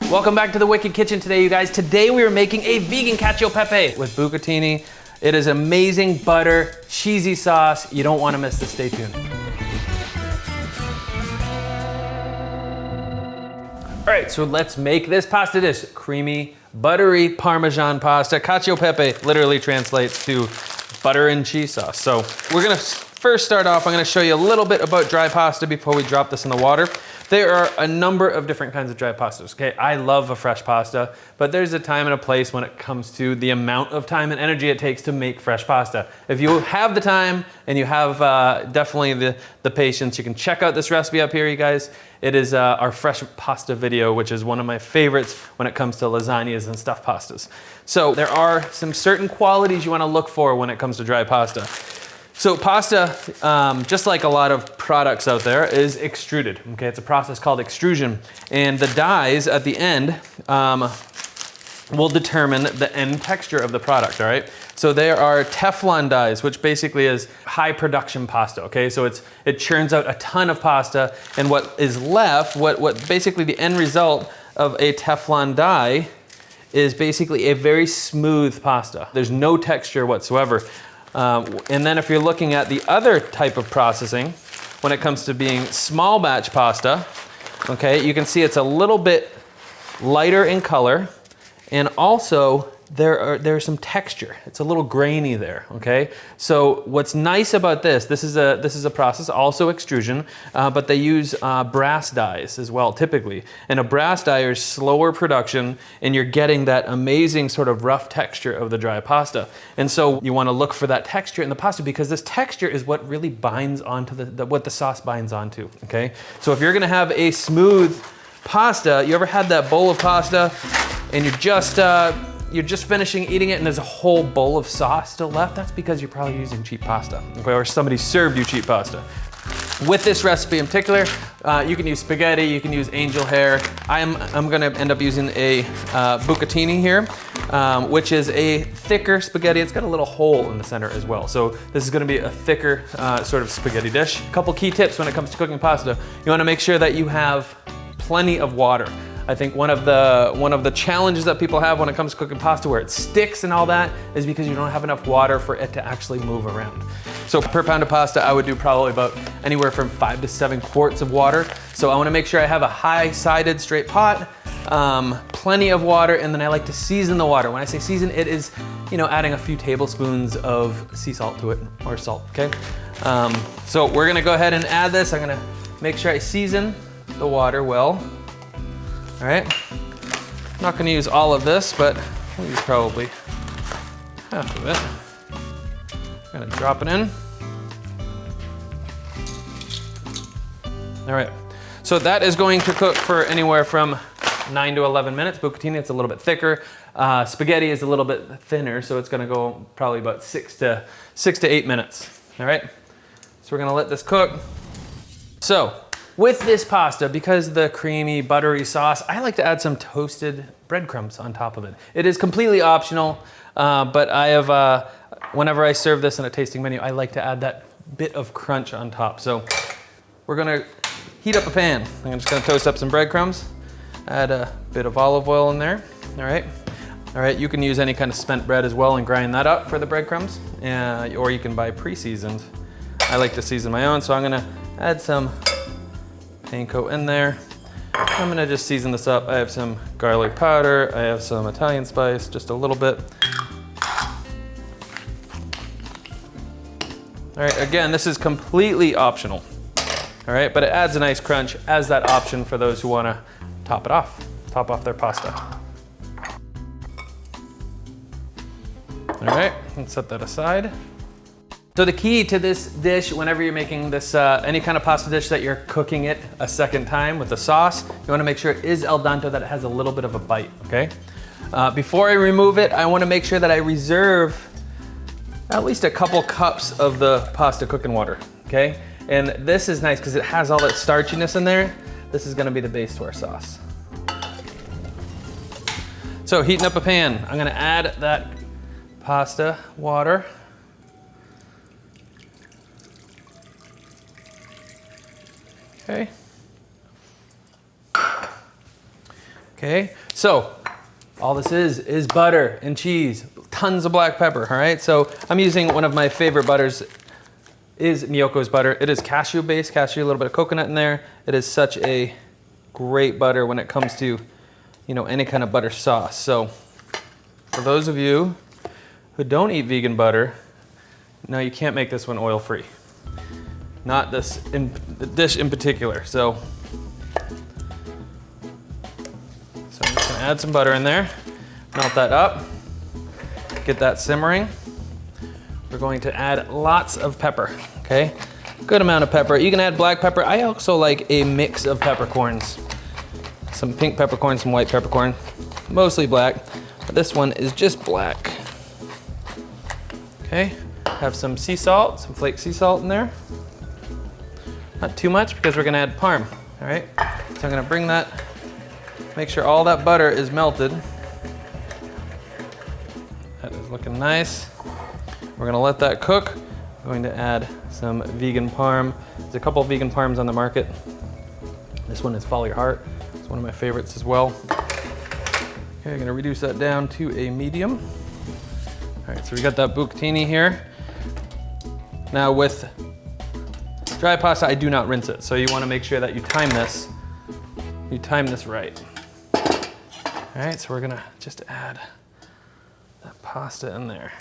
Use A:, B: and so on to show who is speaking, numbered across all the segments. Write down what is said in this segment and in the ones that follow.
A: Welcome back to the Wicked Kitchen today, you guys. Today we are making a vegan Cacio Pepe with bucatini. It is amazing butter, cheesy sauce. You don't want to miss this. Stay tuned. All right, so let's make this pasta dish. Creamy, buttery Parmesan pasta. Cacio Pepe literally translates to butter and cheese sauce. So we're gonna first start off, I'm gonna show you a little bit about dry pasta before we drop this in the water. There are a number of different kinds of dry pastas, okay? I love a fresh pasta, but there's a time and a place when it comes to the amount of time and energy it takes to make fresh pasta. If you have the time and you have definitely the patience, you can check out this recipe up here, you guys. It is our fresh pasta video, which is one of my favorites when it comes to lasagnas and stuffed pastas. So there are some certain qualities you wanna look for when it comes to dry pasta. So pasta, just like a lot of products out there, is extruded. Okay, it's a process called extrusion. And the dyes at the end will determine the end texture of the product, all right? So there are Teflon dyes, which basically is high production pasta, okay? So it churns out a ton of pasta, and what is left, what basically the end result of a Teflon dye is basically a very smooth pasta. There's no texture whatsoever. And then if you're looking at the other type of processing, when it comes to being small batch pasta, okay, you can see it's a little bit lighter in color, and also there's some texture. It's a little grainy there, okay? So what's nice about this is a process, also extrusion, but they use brass dyes as well, typically. And a brass dye is slower production, and you're getting that amazing sort of rough texture of the dry pasta. And so you wanna look for that texture in the pasta, because this texture is what really binds onto what the sauce binds onto, okay? So if you're gonna have a smooth pasta, you ever had that bowl of pasta and you're just finishing eating it and there's a whole bowl of sauce still left? That's because you're probably using cheap pasta, okay? Or somebody served you cheap pasta. With this recipe in particular, you can use spaghetti, you can use angel hair. I'm gonna end up using a bucatini here, which is a thicker spaghetti. It's got a little hole in the center as well. So this is gonna be a thicker sort of spaghetti dish. A couple key tips when it comes to cooking pasta. You wanna make sure that you have plenty of water. I think one of the challenges that people have when it comes to cooking pasta, where it sticks and all that, is because you don't have enough water for it to actually move around. So per pound of pasta, I would do probably about anywhere from 5 to 7 quarts of water. So I wanna make sure I have a high-sided straight pot, plenty of water, and then I like to season the water. When I say season, it is, adding a few tablespoons of sea salt to it, or salt, okay? So we're gonna go ahead and add this. I'm gonna make sure I season the water well. All right, I'm not gonna use all of this, but we'll use probably half of it. I'm gonna drop it in. All right, so that is going to cook for anywhere from 9 to 11 minutes. Bucatini, it's a little bit thicker. Spaghetti is a little bit thinner, so it's gonna go probably about 6 to 8 minutes. All right, so we're gonna let this cook. So, with this pasta, because the creamy, buttery sauce, I like to add some toasted breadcrumbs on top of it. It is completely optional, but I have, whenever I serve this in a tasting menu, I like to add that bit of crunch on top. So we're gonna heat up a pan. I'm just gonna toast up some breadcrumbs, add a bit of olive oil in there, all right? All right, you can use any kind of spent bread as well and grind that up for the breadcrumbs, or you can buy pre-seasoned. I like to season my own, so I'm gonna add some panko in there. I'm gonna just season this up. I have some garlic powder, I have some Italian spice, just a little bit. All right, again, this is completely optional. All right, but it adds a nice crunch as that option for those who wanna top off their pasta. All right, let's set that aside. So the key to this dish, whenever you're making this, any kind of pasta dish that you're cooking it a second time with the sauce, you wanna make sure it is al dente, that it has a little bit of a bite, okay? Before I remove it, I wanna make sure that I reserve at least a couple cups of the pasta cooking water, okay? And this is nice because it has all that starchiness in there. This is gonna be the base to our sauce. So heating up a pan, I'm gonna add that pasta water. Okay. Okay, so all this is butter and cheese, tons of black pepper, all right? So I'm using one of my favorite butters, is Miyoko's butter. It is cashew based, cashew, a little bit of coconut in there. It is such a great butter when it comes to, you know, any kind of butter sauce. So for those of you who don't eat vegan butter, no, you can't make this one oil-free. Not this dish in particular. So I'm just gonna add some butter in there, melt that up, get that simmering. We're going to add lots of pepper, okay? Good amount of pepper. You can add black pepper. I also like a mix of peppercorns. Some pink peppercorn, some white peppercorn, mostly black, but this one is just black. Okay, have some sea salt, some flake sea salt in there. Not too much because we're gonna add parm, all right? So I'm gonna bring that, make sure all that butter is melted. That is looking nice. We're gonna let that cook. I'm going to add some vegan parm. There's a couple of vegan parms on the market. This one is Follow Your Heart. It's one of my favorites as well. Okay, I'm gonna reduce that down to a medium. All right, so we got that bucatini here. Now with dry pasta, I do not rinse it. So you wanna make sure that you time this right. All right, so we're gonna just add that pasta in there.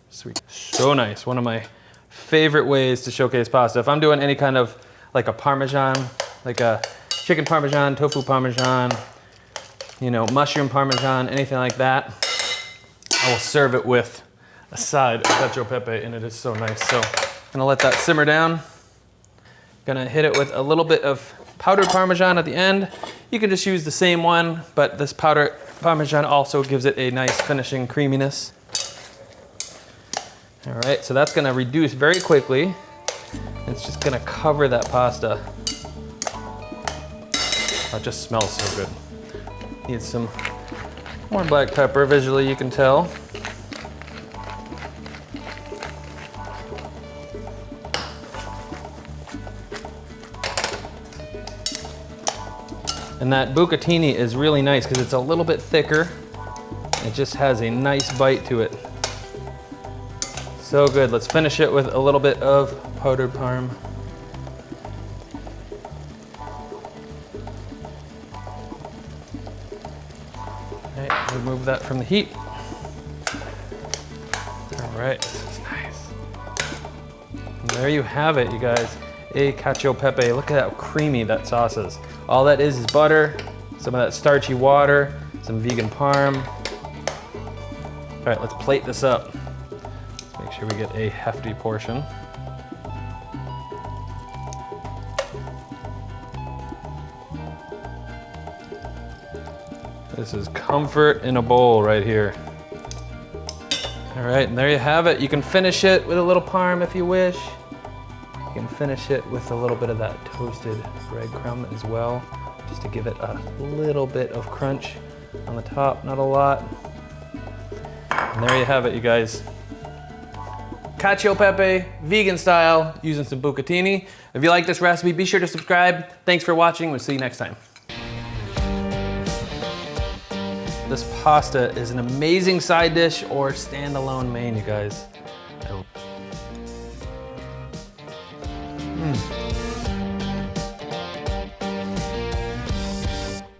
A: Sweet, so nice. One of my favorite ways to showcase pasta. If I'm doing any kind of like a Parmesan, like a chicken Parmesan, tofu Parmesan, you know, mushroom Parmesan, anything like that, I will serve it with a side of Cacio Pepe, and it is so nice. So I'm gonna let that simmer down. Gonna hit it with a little bit of powdered Parmesan at the end. You can just use the same one, but this powdered Parmesan also gives it a nice finishing creaminess. All right, so that's gonna reduce very quickly. It's just gonna cover that pasta. Oh, it just smells so good. Need some more black pepper. Visually, you can tell. And that bucatini is really nice because it's a little bit thicker. It just has a nice bite to it. So good. Let's finish it with a little bit of powdered parm. Okay, remove that from the heat. All right, this is nice. And there you have it, you guys. A Cacio Pepe. Look at how creamy that sauce is. All that is butter, some of that starchy water, some vegan parm. All right, let's plate this up. Let's make sure we get a hefty portion. This is comfort in a bowl right here. All right, and there you have it. You can finish it with a little parm if you wish. You can finish it with a little bit of that toasted breadcrumb as well, just to give it a little bit of crunch on the top, not a lot. And there you have it, you guys. Cacio Pepe, vegan style, using some bucatini. If you like this recipe, be sure to subscribe. Thanks for watching. We'll see you next time. This pasta is an amazing side dish or standalone main, you guys.